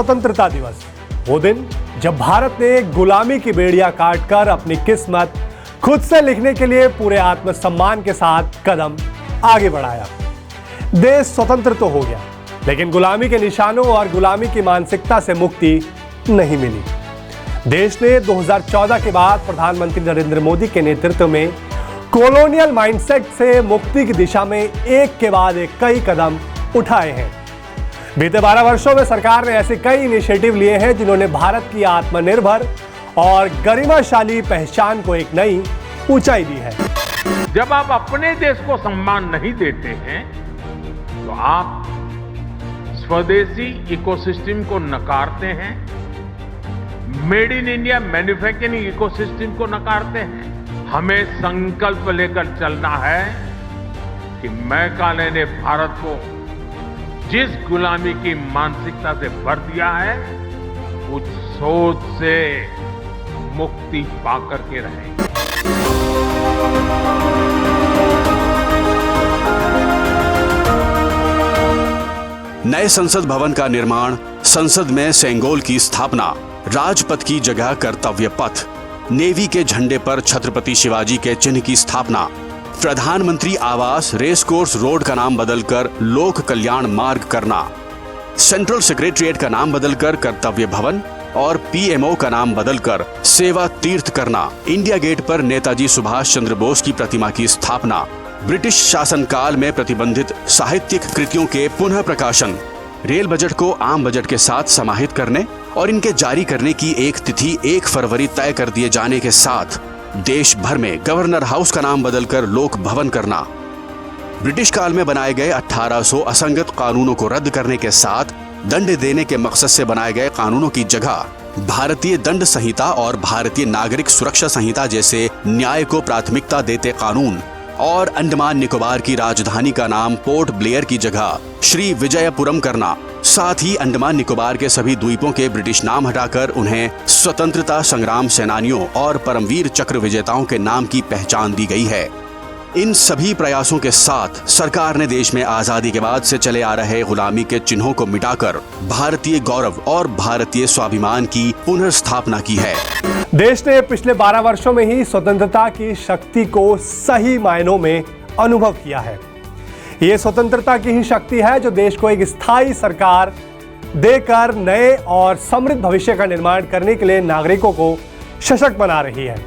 स्वतंत्रता दिवस, वो दिन जब भारत ने गुलामी की बेड़ियां काटकर अपनी किस्मत खुद से लिखने के लिए पूरे आत्मसम्मान के साथ कदम आगे बढ़ाया। देश स्वतंत्र तो हो गया, लेकिन गुलामी के निशानों और गुलामी की मानसिकता से मुक्ति नहीं मिली। देश ने 2014 के बाद प्रधानमंत्री नरेंद्र मोदी के नेतृत्व में कॉलोनियल माइंडसेट से मुक्ति की दिशा में एक के बाद एक कई कदम उठाए हैं। बीते 12 वर्षों में सरकार ने ऐसे कई इनिशिएटिव लिए हैं जिन्होंने भारत की आत्मनिर्भर और गरिमाशाली पहचान को एक नई ऊंचाई दी है। जब आप अपने देश को सम्मान नहीं देते हैं तो आप स्वदेशी इकोसिस्टम को नकारते हैं, made in India manufacturing ecosystem को नकारते हैं। हमें संकल्प लेकर चलना है कि मैकाले ने भारत को जिस गुलामी की मानसिकता से भर दिया है, उस सोच से मुक्ति पाकर के रहें। नए संसद भवन का निर्माण, संसद में सेंगोल की स्थापना, राजपथ की जगह कर्तव्य पथ, नेवी के झंडे पर छत्रपति शिवाजी के चिन्ह की स्थापना, प्रधानमंत्री आवास रेस कोर्स रोड का नाम बदलकर लोक कल्याण मार्ग करना, सेंट्रल सेक्रेटरिएट का नाम बदलकर कर्तव्य भवन और पीएमओ का नाम बदलकर सेवा तीर्थ करना, इंडिया गेट पर नेताजी सुभाष चंद्र बोस की प्रतिमा की स्थापना, ब्रिटिश शासनकाल में प्रतिबंधित साहित्यिक कृतियों के पुनः प्रकाशन, रेल बजट को आम बजट के साथ समाहित करने और इनके जारी करने की एक तिथि 1 फरवरी तय कर दिए जाने के साथ देश भर में गवर्नर हाउस का नाम बदलकर लोक भवन करना, ब्रिटिश काल में बनाए गए 1800 असंगत कानूनों को रद्द करने के साथ दंड देने के मकसद से बनाए गए कानूनों की जगह भारतीय दंड संहिता और भारतीय नागरिक सुरक्षा संहिता जैसे न्याय को प्राथमिकता देते कानून और अंडमान निकोबार की राजधानी का नाम पोर्ट ब्लेयर की जगह श्री विजयपुरम करना, साथ ही अंडमान निकोबार के सभी द्वीपों के ब्रिटिश नाम हटाकर उन्हें स्वतंत्रता संग्राम सेनानियों और परमवीर चक्र विजेताओं के नाम की पहचान दी गई है। इन सभी प्रयासों के साथ सरकार ने देश में आजादी के बाद से चले आ रहे गुलामी के चिन्हों को मिटाकर भारतीय गौरव और भारतीय स्वाभिमान की पुनर्स्थापना की है। देश ने पिछले 12 वर्षों में ही स्वतंत्रता की शक्ति को सही मायनों में अनुभव किया है। ये स्वतंत्रता की ही शक्ति है जो देश को एक स्थायी सरकार देकर नए और समृद्ध भविष्य का निर्माण करने के लिए नागरिकों को सशक्त बना रही है।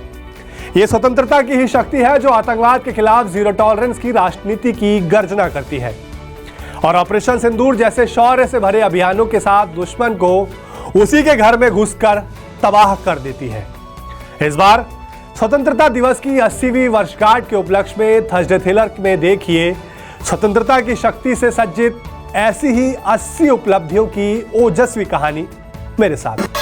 ये स्वतंत्रता की ही शक्ति है जो आतंकवाद के खिलाफ जीरो टॉलरेंस की राजनीति की गर्जना करती है और ऑपरेशन सिंदूर जैसे शौर्य से भरे अभियानों के साथ दुश्मन को उसी के घर में घुसकर तबाह कर देती है। इस बार स्वतंत्रता दिवस की 80वीं वर्षगांठ के उपलक्ष्य में थर्सडे थ्रिलर में देखिए स्वतंत्रता की शक्ति से सज्जित ऐसी ही 80 उपलब्धियों की ओजस्वी कहानी मेरे साथ।